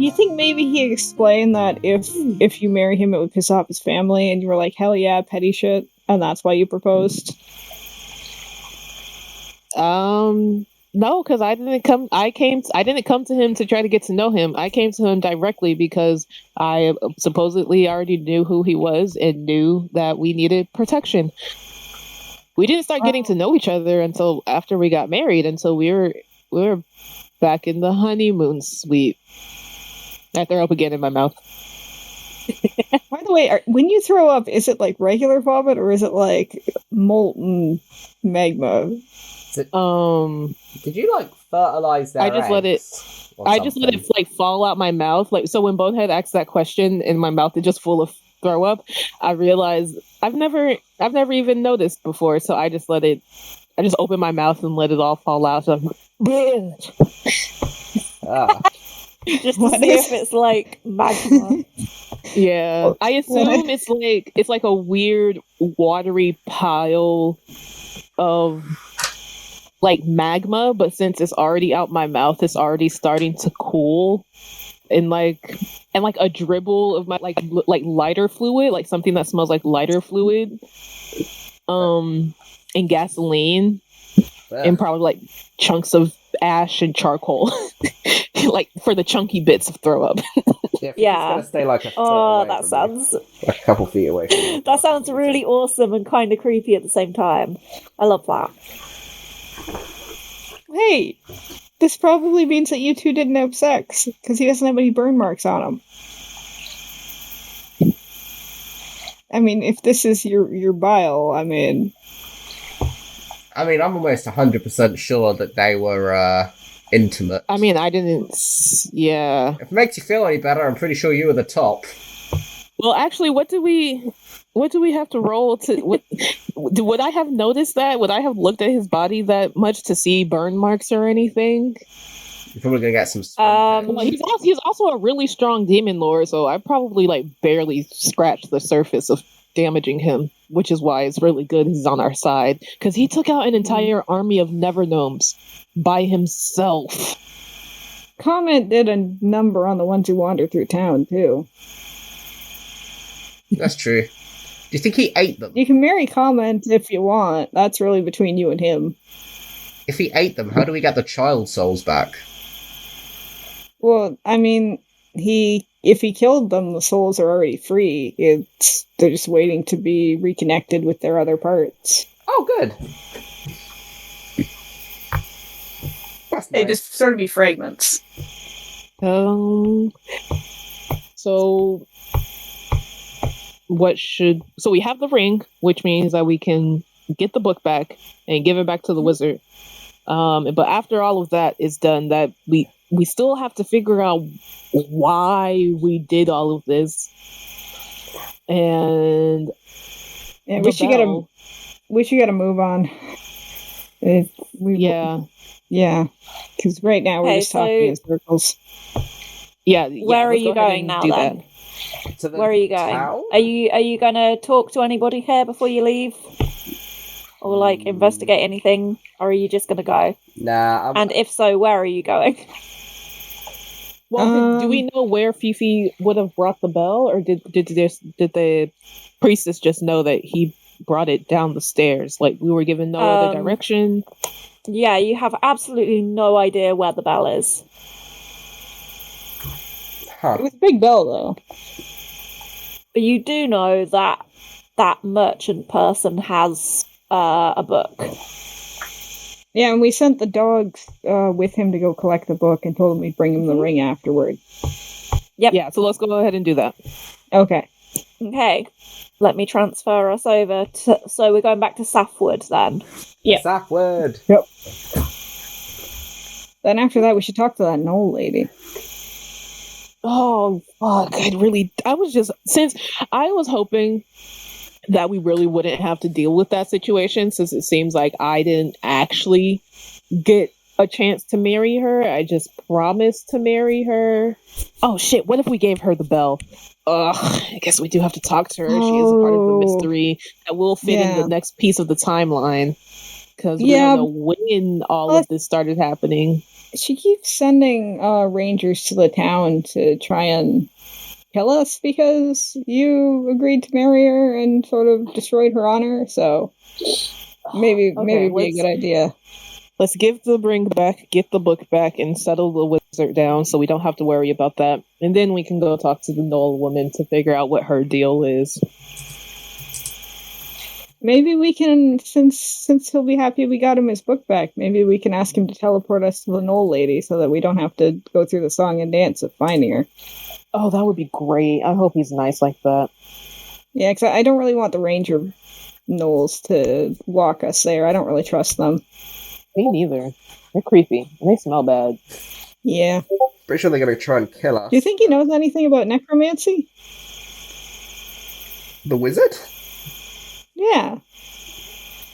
you think maybe he explained that if you marry him, it would piss off his family, and you were like, hell yeah, petty shit, and that's why you proposed? No, because I didn't come. I didn't come to him to try to get to know him. I came to him directly because I supposedly already knew who he was and knew that we needed protection. We didn't start getting to know each other until after we got married. Until we were back in the honeymoon suite. I throw up again in my mouth. By the way, when you throw up, is it like regular vomit or is it like molten magma? Did you like fertilize their I just let it like fall out my mouth. Like, so when Bonehead asked that question and my mouth is just full of throw up, I realized I've never even noticed before. So I just opened my mouth and let it all fall out. So just to see if it's like magma. Yeah, I assume it's like a weird watery pile of like magma, but since it's already out my mouth, it's already starting to cool, and like a dribble of my like lighter fluid, like something that smells like lighter fluid, and gasoline, and probably like chunks of ash and charcoal, like for the chunky bits of throw up. Yeah. It's stay like a foot away sounds like a couple feet away from you. That sounds really awesome and kind of creepy at the same time. I love that. Hey, this probably means that you two didn't have sex because he doesn't have any burn marks on him. I mean, if this is your bile, I mean, I'm almost 100% sure that they were intimate. I mean, I didn't. Yeah. If it makes you feel any better, I'm pretty sure you were the top. Well, actually, what do we have to roll to? Would I have noticed that? Would I have looked at his body that much to see burn marks or anything? You're probably gonna get some. Well, he's also a really strong demon lord, so I probably like barely scratched the surface of damaging him, which is why it's really good he's on our side, because he took out an entire army of never gnomes by himself. Comment did a number on the ones who wander through town too. That's true. Do you think he ate them? You can marry Comment if you want. That's really between you and him. If he ate them, how do we get the child souls back? Well, I mean, if he killed them, the souls are already free. They're just waiting to be reconnected with their other parts. Oh, good. They just sort of be fragments. So we have the ring, which means that we can get the book back and give it back to the wizard. But after all of that is done, that we still have to figure out why we did all of this. And we should get a move on. Yeah, because right now we're just talking in circles. Yeah. Where are you going now then? Where are you going? Town? Are you going to talk to anybody here before you leave? Or like investigate anything? Or are you just going to go? Nah. And if so, where are you going? Well, do we know where Fifi would have brought the bell, or did the priestess just know that he brought it down the stairs? Like, we were given no other direction? Yeah, you have absolutely no idea where the bell is. Huh. It was a big bell, though. But you do know that that merchant person has a book. Yeah, and we sent the dogs with him to go collect the book and told him we'd bring him the ring afterward. Yep. Yeah, so let's go ahead and do that. Okay. Let me transfer us over so we're going back to Safwood then. Yeah. Safwood. Yep. Then after that, we should talk to that Knoll lady. Oh, fuck. Since I was hoping that we really wouldn't have to deal with that situation, since it seems like I didn't actually get a chance to marry her. I just promised to marry her. Oh, shit. What if we gave her the bell? I guess we do have to talk to her. She is a part of the mystery that will fit in the next piece of the timeline. Because we don't know when all of this started happening. She keeps sending rangers to the town to try and kill us because you agreed to marry her and sort of destroyed her honor. So maybe it'd be a good idea. Let's give the ring back, get the book back, and settle the wizard down so we don't have to worry about that. And then we can go talk to the Knoll woman to figure out what her deal is. Maybe we can, since he'll be happy we got him his book back, maybe we can ask him to teleport us to the Knoll lady so that we don't have to go through the song and dance of finding her. Oh, that would be great. I hope he's nice like that. Yeah, because I don't really want the ranger Knolls to walk us there. I don't really trust them. Me neither. They're creepy. And they smell bad. Yeah. Pretty sure they're going to try and kill us. Do you think he knows anything about necromancy? The wizard? Yeah.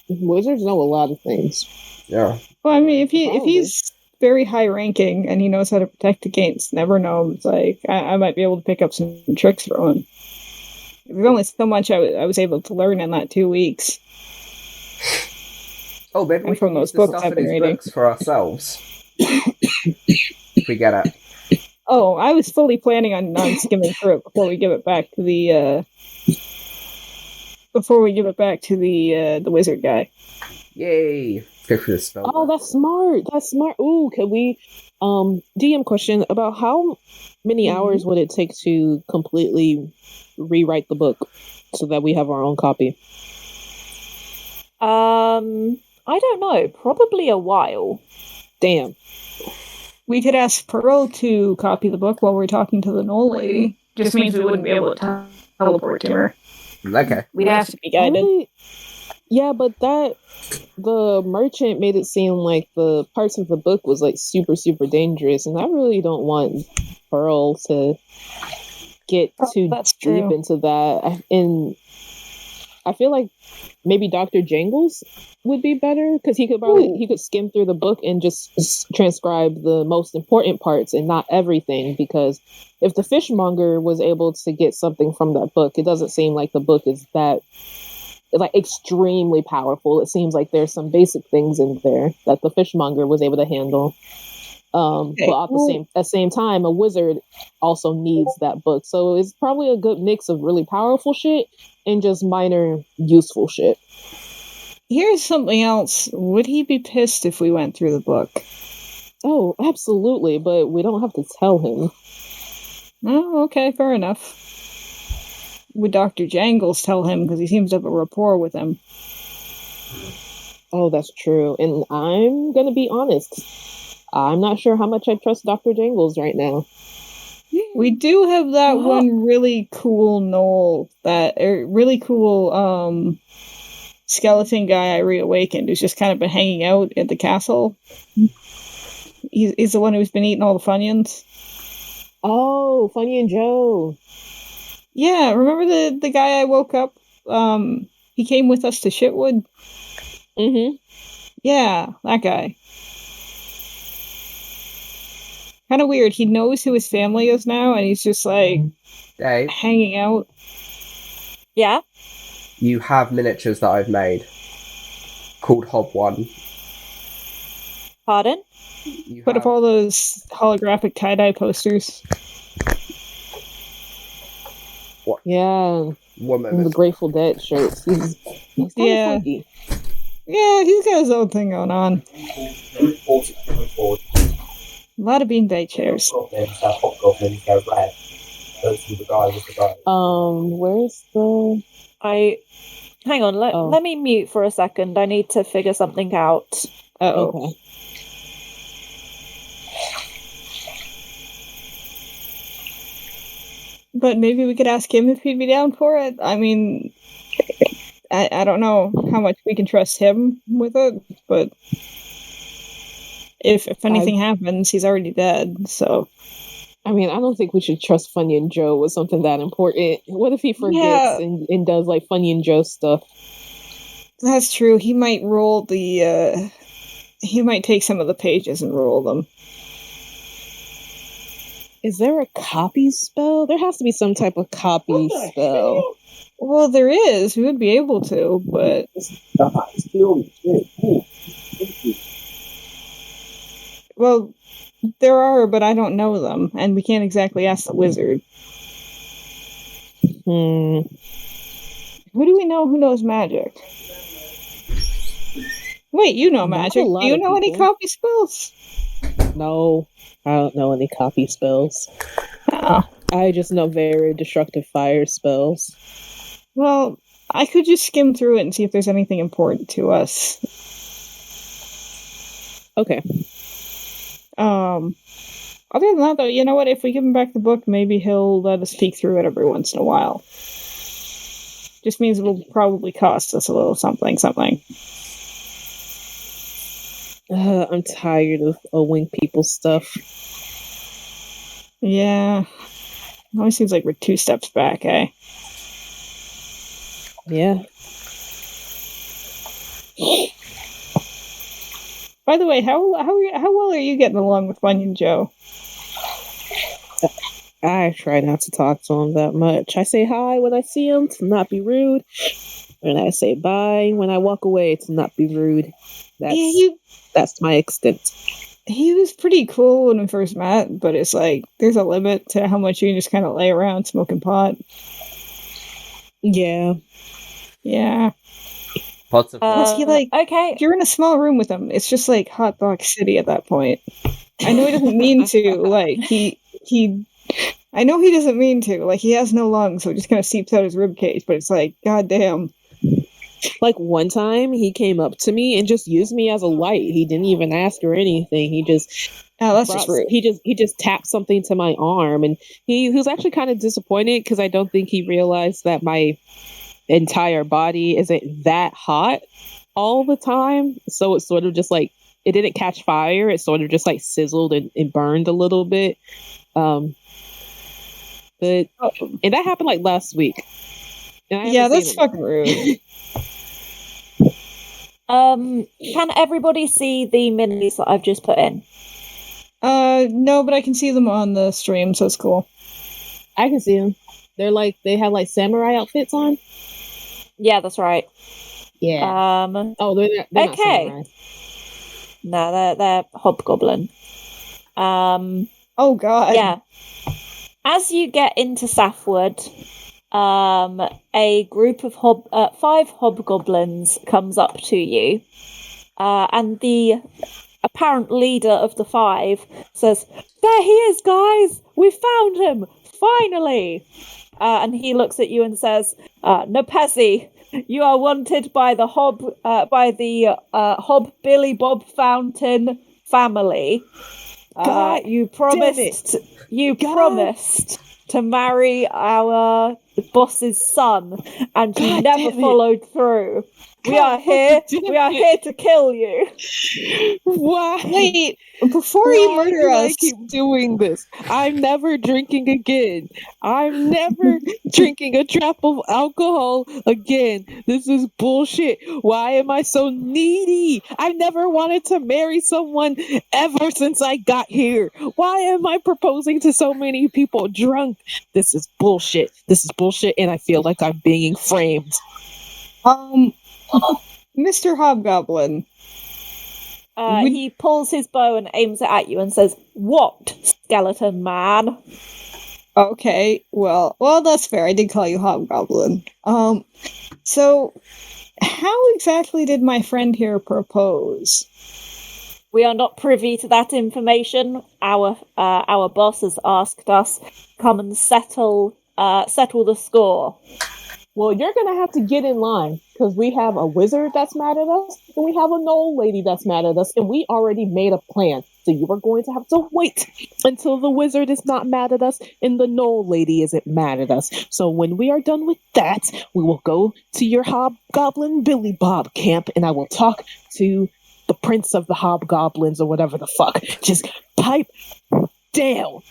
Wizards know a lot of things. Yeah. Well, I mean, if he's very high ranking and he knows how to protect against never gnomes, like I might be able to pick up some tricks from him. There's only so much I was able to learn in that 2 weeks. Oh, maybe we from can those use the books stuff I've in been his reading. books for ourselves. If we get it. Oh, I was fully planning on skimming through it before we give it back to the wizard guy. Yay! Go through the spell. Oh, that's smart. That's smart. Ooh, could we DM question about how many hours would it take to completely rewrite the book so that we have our own copy? I don't know. Probably a while. Damn. We could ask Pearl to copy the book while we're talking to the Knoll lady. Just means we wouldn't be able to teleport to her. Okay. We'd have to be guided. Yeah, but the merchant made it seem like the parts of the book was like super, super dangerous, and I really don't want Pearl to get too deep into that. And I feel like maybe Dr. Jangles would be better because he could skim through the book and just transcribe the most important parts and not everything. Because if the fishmonger was able to get something from that book, it doesn't seem like the book is that like extremely powerful. It seems like there's some basic things in there that the fishmonger was able to handle. But at the same time, a wizard also needs that book. So it's probably a good mix of really powerful shit and just minor useful shit. Here's something else. Would he be pissed if we went through the book? Oh, absolutely, but we don't have to tell him. Oh, okay, fair enough. Would Dr. Jangles tell him because he seems to have a rapport with him? Oh, that's true. And I'm gonna be honest. I'm not sure how much I trust Dr. Jangles right now. We do have that one really cool Knoll, really cool skeleton guy I reawakened who's just kind of been hanging out at the castle. He's the one who's been eating all the Funyuns. Oh, Funyun Joe. Yeah, remember the guy I woke up? He came with us to Shitwood. Mm-hmm. Yeah, that guy. Kind of weird. He knows who his family is now, and he's just like Dave, hanging out. Yeah? you have miniatures that I've made called Hob 1. Pardon? Put up all those holographic tie-dye posters. What? Yeah. Woman. The Grateful Dead shirts. He's Yeah. funky. Yeah, he's got his own thing going on. A lot of beanbag chairs. Where's the... Hang on, let me mute for a second. I need to figure something out. Uh-oh. Okay. But maybe we could ask him if he'd be down for it. I mean, I don't know how much we can trust him with it, but if anything happens, he's already dead, so... I mean, I don't think we should trust Funyun Joe with something that important. What if he forgets and does, like, Funyun Joe stuff? That's true. He might roll the, he might take some of the pages and roll them. Is there a copy spell? There has to be some type of copy spell. Well, there is. We would be able to, but... Well, There are, but I don't know them, and we can't exactly ask the wizard. Hmm. Who do we know who knows magic? Wait, you know Not a magic. lot Do you of know any people. copy spells? No, I don't know any copy spells. Oh. I just know very destructive fire spells. Well, I could just skim through it and see if there's anything important to us. Okay. Other than that, though, you know what? If we give him back the book, maybe he'll let us peek through it every once in a while. Just means it'll probably cost us a little something. I'm tired of owing people stuff. Yeah. It always seems like we're 2 steps back, eh? Yeah. By the way, how well are you getting along with Bunyan Joe? I try not to talk to him that much. I say hi when I see him to not be rude, and I say bye when I walk away to not be rude. That's my extent. He was pretty cool when we first met, but it's like there's a limit to how much you can just kind of lay around smoking pot. Yeah. Yeah. Pots of Was he like, okay. You're in a small room with him. It's just like Hot Dog City at that point. I know he doesn't mean to. Like I know he doesn't mean to. Like he has no lungs, so it just kind of seeps out his rib cage. But it's like, goddamn. Like one time, he came up to me and just used me as a light. He didn't even ask or anything. He just just rude. He just tapped something to my arm, and he was actually kind of disappointed because I don't think he realized that my entire body isn't that hot all the time. So it's sort of just like it didn't catch fire. It sort of just like sizzled and burned a little bit. And that happened like last week. Yeah, that's fucking rude. Can everybody see the minis that I've just put in? No, but I can see them on the stream, so it's cool. I can see them. They have like samurai outfits on. Yeah, that's right. Yeah. They're not samurai. No, they're hobgoblin. Oh god. Yeah. As you get into Safwood, a group of 5 hobgoblins comes up to you, and the apparent leader of the 5 says, "There he is, guys! We found him! Finally!" And he looks at you and says, "Nepesi, you are wanted by the Hob Billy Bob Fountain family. You promised to marry our boss's son, and you never followed through. We are here to kill you." Why? Wait, before you murder us, I keep doing this. I'm never drinking again. I'm never drinking a drop of alcohol again. This is bullshit. Why am I so needy? I've never wanted to marry someone ever since I got here. Why am I proposing to so many people drunk? This is bullshit. And I feel like I'm being framed. Mr. Hobgoblin. He pulls his bow and aims it at you and says, "What, skeleton man?" Okay, well, that's fair. I did call you Hobgoblin. So, how exactly did my friend here propose? We are not privy to that information. Our boss has asked us to come and settle the score. Well, you're going to have to get in line, because we have a wizard that's mad at us, and we have a gnoll lady that's mad at us, and we already made a plan. So you are going to have to wait until the wizard is not mad at us, and the gnoll lady isn't mad at us. So when we are done with that, we will go to your Hobgoblin Billy Bob camp, and I will talk to the Prince of the Hobgoblins, or whatever the fuck. Just pipe down.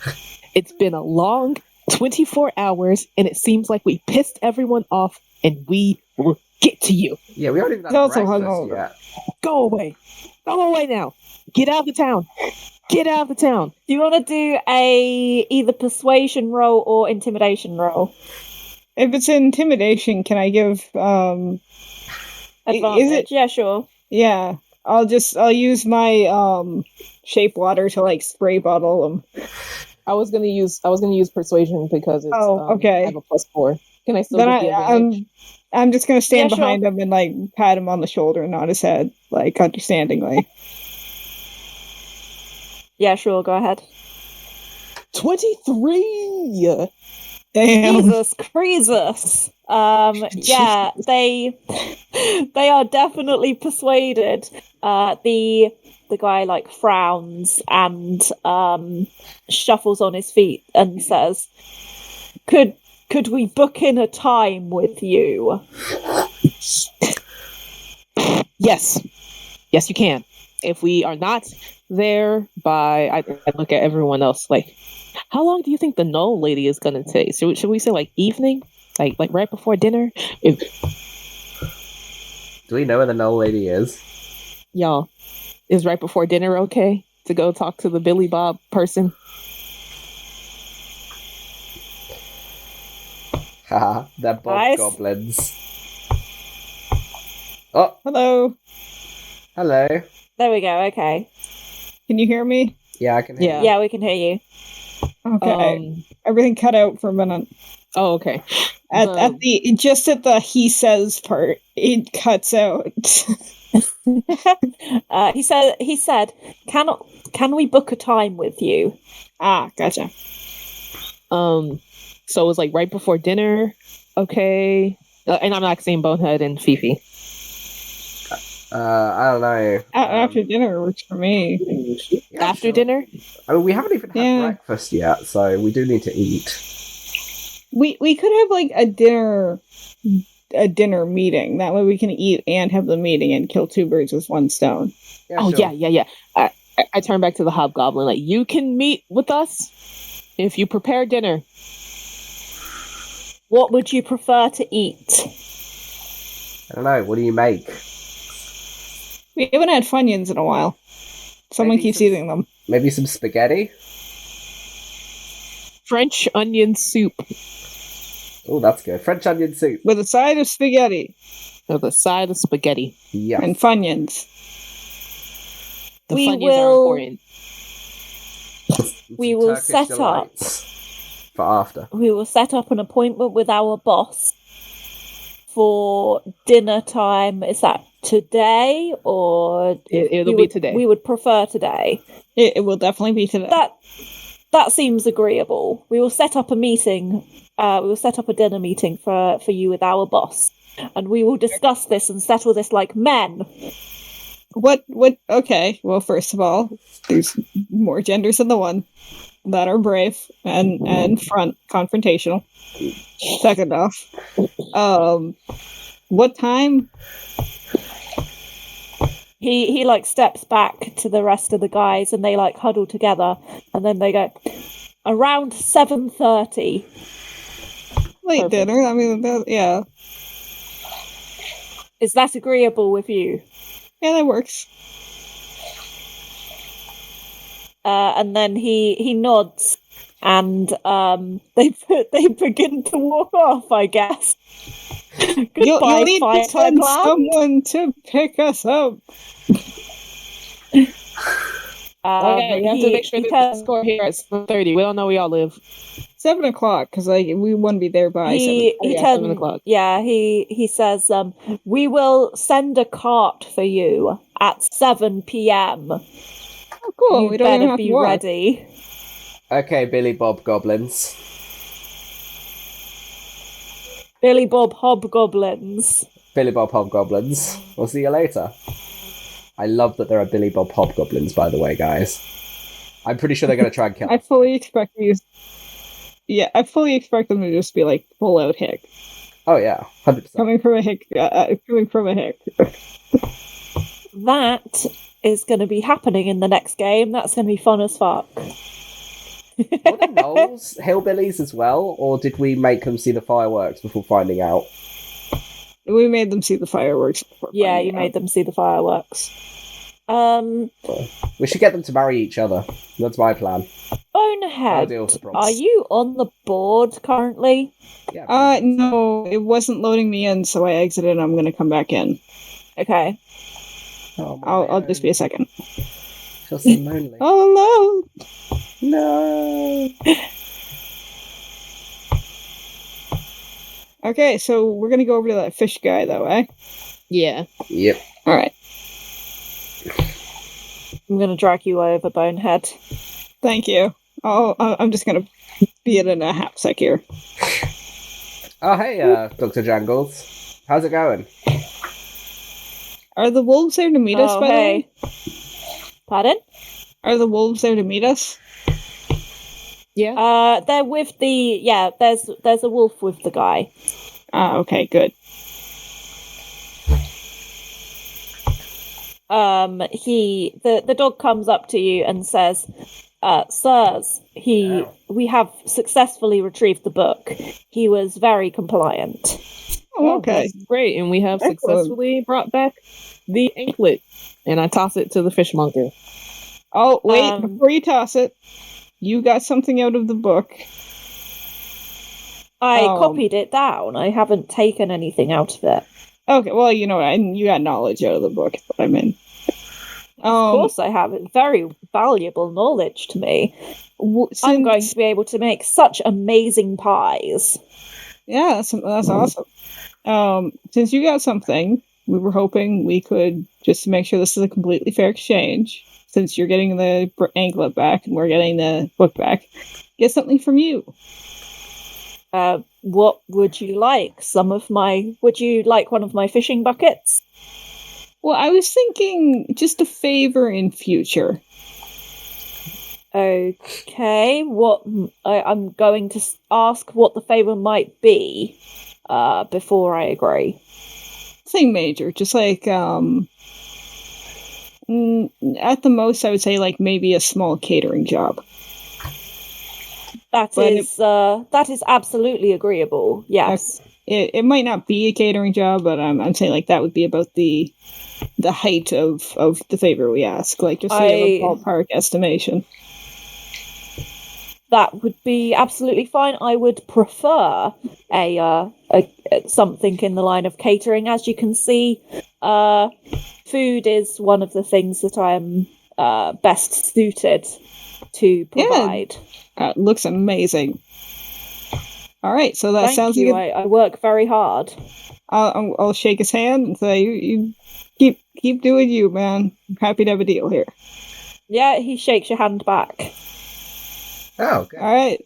It's been a long 24 hours, and it seems like we pissed everyone off, and we will get to you. Yeah, we haven't even had breakfast yet. Go away. Go away now. Get out of the town. Get out of the town. Do you want to do either persuasion roll or intimidation roll? If it's intimidation, can I give advantage? Yeah, sure. Yeah. I'll use my shape water to like spray bottle them. I was gonna use persuasion because it's okay. I have a +4. Can I still Then get the advantage? I'm just gonna stand Yeah, sure. behind him and like pat him on the shoulder and nod his head, like understandingly. Yeah, sure, go ahead. 23. Damn. Jesus Croesus. Yeah, they are definitely persuaded. The guy like frowns and shuffles on his feet and says, Could we book in a time with you? Yes, you can. If we are not there by, I look at everyone else like, how long do you think the Null Lady is gonna take? Should we say like evening, like right before dinner? If Do we know where the Null Lady is? y'all, is right before dinner okay to go talk to the Billy Bob person? Haha, they're Bob Nice. Goblins. Oh, Hello. hello. There we go, okay. Can you hear me? Yeah, I can hear Yeah. you. Yeah, we can hear you. Okay. Everything cut out for a minute. Oh, okay. At the he says part, it cuts out. He said, can we book a time with you? Gotcha. So it was like right before dinner. Okay. And I'm not saying Bonehead and Fifi. I don't know. After dinner works for me. Yeah, After sure. dinner? I mean, we haven't even had Yeah. breakfast yet, so we do need to eat. We could have like a dinner meeting. That way we can eat and have the meeting and kill two birds with one stone. Yeah, Oh, sure. yeah. I turn back to the Hobgoblin. Like, you can meet with us if you prepare dinner. What would you prefer to eat? I don't know. What do you make? We haven't had Funyuns in a while. Someone Maybe keeps some- eating them. Maybe some spaghetti? French onion soup Oh, that's good. French onion soup. With a side of spaghetti with a side of spaghetti. Yeah. and Funyuns. The We Funyuns will- are important. We Some will Turkish set up. delights for after. We will set up an appointment with our boss for dinner time. Is that today or It'll be today. We would prefer today. It will definitely be today. That seems agreeable. We will set up a meeting. We will set up a dinner meeting for you with our boss, and we will discuss this and settle this like men. What? Okay. Well, first of all, there's more genders than the one that are brave and confrontational. Second off, what time? He like steps back to the rest of the guys, and they like huddle together, and then they go around 7:30. Late Perfect. dinner. I mean, yeah, Is that agreeable with you? yeah, that works. And then he nods, and they begin to walk off, I guess. You'll Goodbye, need to Fireside send Clan. someone to pick us up. Okay, you have to make sure he that tells- the score here at 7:30. We don't know where y'all live. 7:00, because like we want to be there by he 7. yeah, tells 7 o'clock. Yeah, he says, we will send a cart for you at 7 p.m. Oh, cool. You We don't even better have be to walk. ready. Okay, Billy Bob Goblins. Billy Bob Hobgoblins. Billy Bob Hobgoblins. We'll see you later. I love that there are Billy Bob Hobgoblins, by the way, guys. I'm pretty sure they're going to try and kill I us. fully expect these. Yeah, I fully expect them to just be like full out hick. Oh, yeah. 100%. Coming from a hick. That is going to be happening in the next game. That's going to be fun as fuck. Were the Knolls hillbillies as well, or did we make them see the fireworks before finding out? We made them see the fireworks. Before Yeah, finding you out. made them see the fireworks. We should get them to marry each other. That's my plan. Bonehead, deal with the are you on the board currently? Yeah. No, it wasn't loading me in, so I exited and I'm gonna come back in. Okay. Oh, my I'll just be a second. Feel so lonely. Oh no! No. Okay, so we're gonna go over to that fish guy, though, eh? Yeah. Yep. All right. I'm going to drag you over, Bonehead. Thank you. I'm just gonna be it in a hapsack here. Oh, hey, Dr. Jangles. How's it going? Are the wolves there to meet us, Oh, by the way? Pardon? Are the wolves there to meet us? Yeah. They're with the... Yeah, there's a wolf with the guy. Ah, okay, good. The dog comes up to you and says, sirs, we have successfully retrieved the book. He was very compliant. Oh, okay. That's great. And we have Excellent. successfully brought back the anklet. And I toss it to the fishmonger. Oh, wait, before you toss it, you got something out of the book. I copied it down. I haven't taken anything out of it. Okay, well, you know, you got knowledge out of the book, but I mean... Of course I have. It's very valuable knowledge to me. I'm going to be able to make such amazing pies. Yeah, that's awesome. Since you got something, we were hoping we could, just to make sure this is a completely fair exchange, since you're getting the anklet back and we're getting the book back, get something from you. What would you like? Would you like one of my fishing buckets? Well, I was thinking just a favor in future. Okay, I'm going to ask what the favor might be before I agree. Nothing major, just like at the most, I would say like maybe a small catering job. That is absolutely agreeable. Yes. It might not be a catering job, but I'm saying like that would be about the height of the favor we ask. Like just so you have a ballpark estimation. That would be absolutely fine. I would prefer a something in the line of catering. As you can see, food is one of the things that I am best suited to provide. Yeah, looks amazing. All right, so that Thank sounds you. like I work very hard. I'll shake his hand and say, "You keep doing you, man. I'm happy to have a deal here." Yeah, he shakes your hand back. Oh, okay. All right.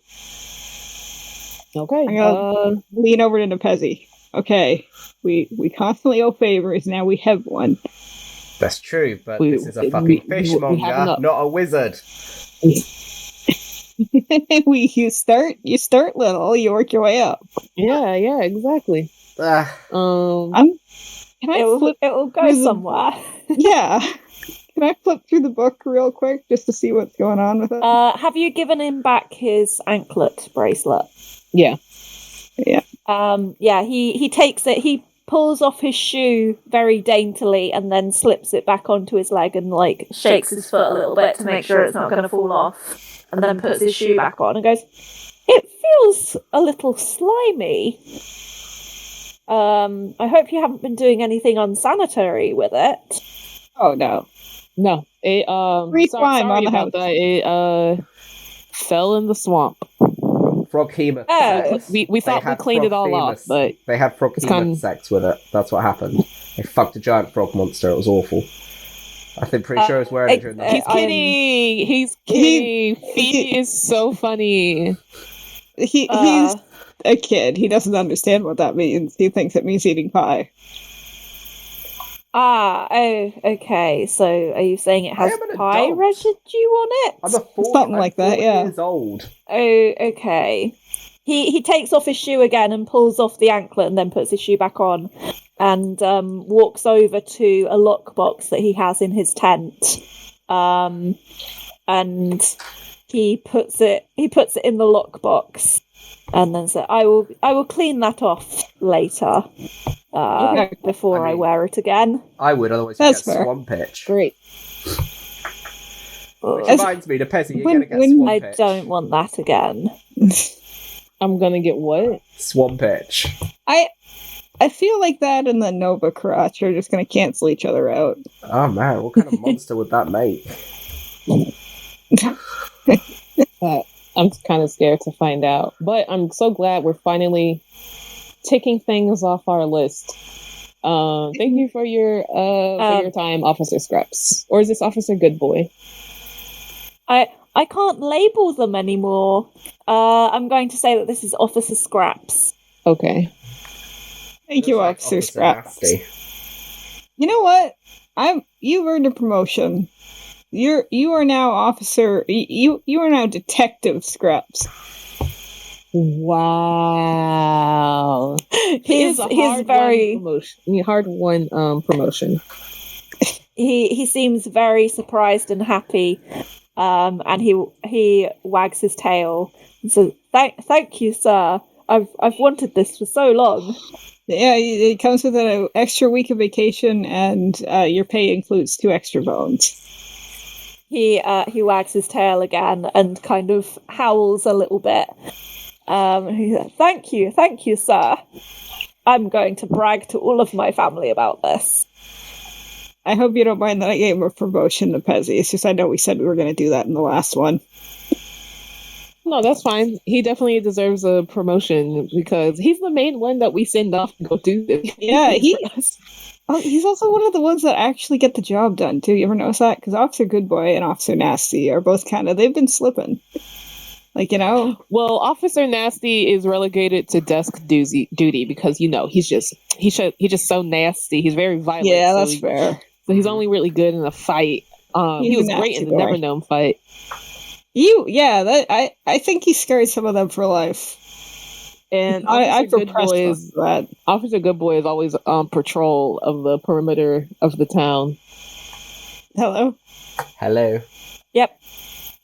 Okay. I'm gonna lean over to Nepezi. Okay, we constantly owe favors. Now we have one. That's true, but this is a fucking fishmonger, not a wizard. You start little, you work your way up. Yeah, exactly. Can I flip? It will go somewhere. Yeah. Can I flip through the book real quick just to see what's going on with it? Have you given him back his anklet bracelet? Yeah. Yeah. He takes it. He pulls off his shoe very daintily and then slips it back onto his leg and like shakes his foot a little bit to make sure it's not going to fall off. And then puts his shoe back on and goes, "It feels a little slimy. I hope you haven't been doing anything unsanitary with it." Oh no. No. It sorry on the about house. that. It fell in the swamp. Froghemoth. We thought we cleaned it all up, but they had froghemoth sex with it. That's what happened. They fucked a giant frog monster. It was awful. I'm pretty sure I was wearing it during the He's kidding. He's kidding. Phoebe is so funny. He's a kid. He doesn't understand what that means. He thinks it means eating pie. Okay. So are you saying it has pie adult. residue on it? I'm Something like that, 40 yeah. years old. Oh, okay. He takes off his shoe again and pulls off the anklet and then puts his shoe back on and walks over to a lockbox that he has in his tent. And he puts it in the lockbox and then says, I will clean that off later. Before I wear it again. I would, otherwise you That's get fair. swamp itch. Great. Which reminds me, Nepezi, you're gonna get swamp I itch. don't want that again. I'm gonna get what? Swamp itch. I feel like that and the Nova Crotch are just going to cancel each other out. Oh man, what kind of monster would that make? I'm kind of scared to find out. But I'm so glad we're finally ticking things off our list. Thank you for your time, Officer Scraps. Or is this Officer Goodboy? I can't label them anymore. I'm going to say that this is Officer Scraps. Okay. Thank you, Officer Scraps. Nasty. You know what? You've earned a promotion. You are now Officer. You are now Detective Scraps. Wow. He's very hard-won promotion. He seems very surprised and happy. And he wags his tail and says, "Thank you, sir. I've wanted this for so long." Yeah, it comes with an extra week of vacation, and your pay includes 2 extra bones. He wags his tail again and kind of howls a little bit. He said, "Thank you, sir. I'm going to brag to all of my family about this." I hope you don't mind that I gave him a promotion to Pezzy. It's just I know we said we were going to do that in the last one. No, that's fine. He definitely deserves a promotion because he's the main one that we send off to go do this. Yeah, he's also one of the ones that actually get the job done, too. You ever notice that? Because Officer Goodboy and Officer Nasty are both they've been slipping. Like, you know? Well, Officer Nasty is relegated to desk duty because, he's just so nasty. He's very violent. Yeah, that's fair. So he's only really good in a fight. He was great in the Never Known fight. I think he scared some of them for life. And Officer Goodboy is always on patrol of the perimeter of the town. Hello? Hello. Yep.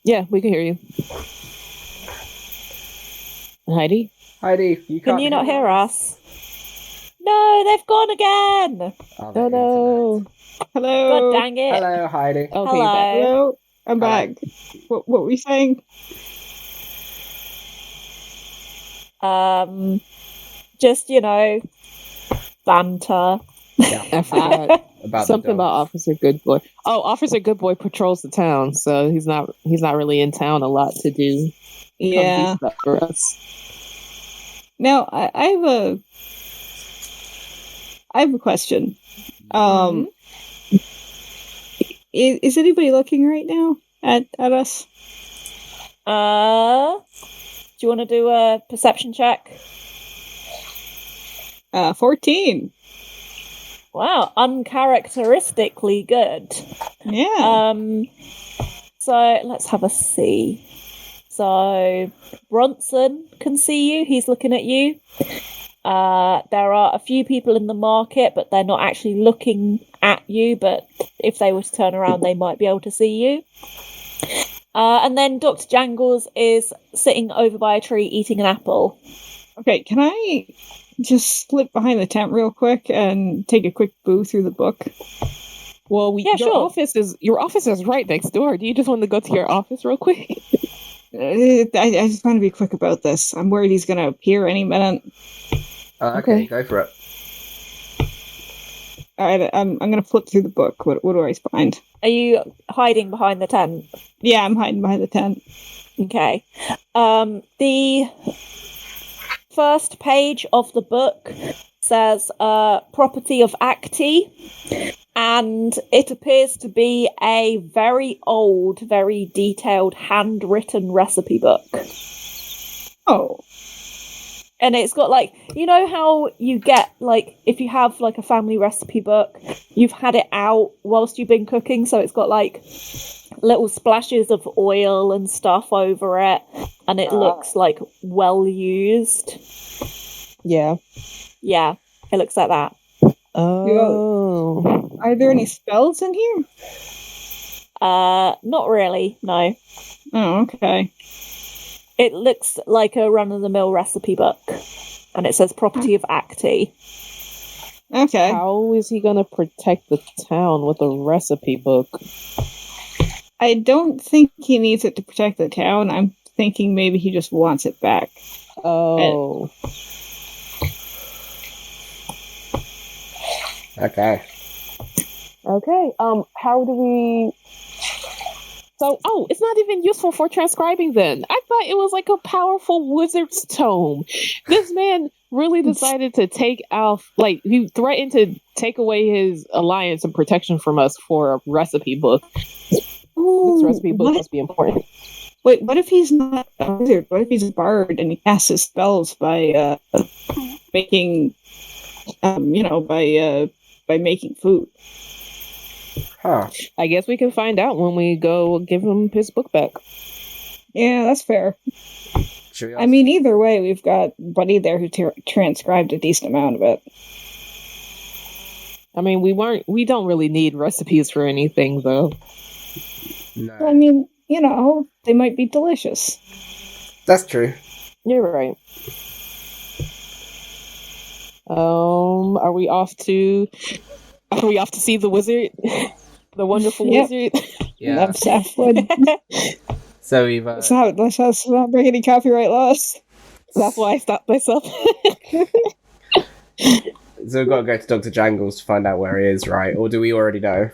Yeah, we can hear you. Heidi, you can you not hear us? No, they've gone again. Oh no. Hello. God dang it. Hello, Heidi. Okay, Hello. I'm back. What were we saying? Just, banter. Yeah, I forgot about something about Officer Goodboy. Oh, Officer Goodboy patrols the town, so he's not really in town a lot to do. Yeah. Stuff for us. Now, I have a question. Is anybody looking right now at us? Do you want to do a perception check? 14. Wow, uncharacteristically good. Yeah. So let's have a see. So Bronson can see you. He's looking at you. There are a few people in the market, but they're not actually looking at you. But if they were to turn around, they might be able to see you. And then Dr. Jangles is sitting over by a tree eating an apple. Okay, can I just slip behind the tent real quick and take a quick boo through the book? Well, your office is right next door. Do you just want to go to your office real quick? I just want to be quick about this. I'm worried he's going to appear any minute. Okay, go for it. All right, I'm going to flip through the book. What do I find? Are you hiding behind the tent? Yeah, I'm hiding behind the tent. Okay. The first page of the book says property of Acti, and it appears to be a very old, very detailed, handwritten recipe book. Oh. And it's got, how you get, if you have, a family recipe book, you've had it out whilst you've been cooking, so it's got, little splashes of oil and stuff over it, and it looks, well used. Yeah. Yeah, it looks like that. Oh. Are there any spells in here? Not really, no. Oh, okay. It looks like a run-of-the-mill recipe book, and it says property of Acti. Okay. How is he going to protect the town with a recipe book? I don't think he needs it to protect the town. I'm thinking maybe he just wants it back. Oh. Okay. Okay. How do we? So, it's not even useful for transcribing then. I thought it was like a powerful wizard's tome. This man really decided to take off, like, he threatened to take away his alliance and protection from us for a recipe book. This recipe book must be important. Wait, what if he's not a wizard? What if he's a bard and he casts his spells by making, by making food? Huh. I guess we can find out when we go give him his book back. Yeah, that's fair. I mean, either way, we've got Buddy there who transcribed a decent amount of it. I mean, we don't really need recipes for anything, though. No. I mean, they might be delicious. That's true. You're right. Are we off to see the wizard? The wonderful wizard? Yeah. Of Saffwood. So we've... Let's not break any copyright laws. That's why I stopped myself. So we've got to go to Dr. Jangles to find out where he is, right? Or do we already know?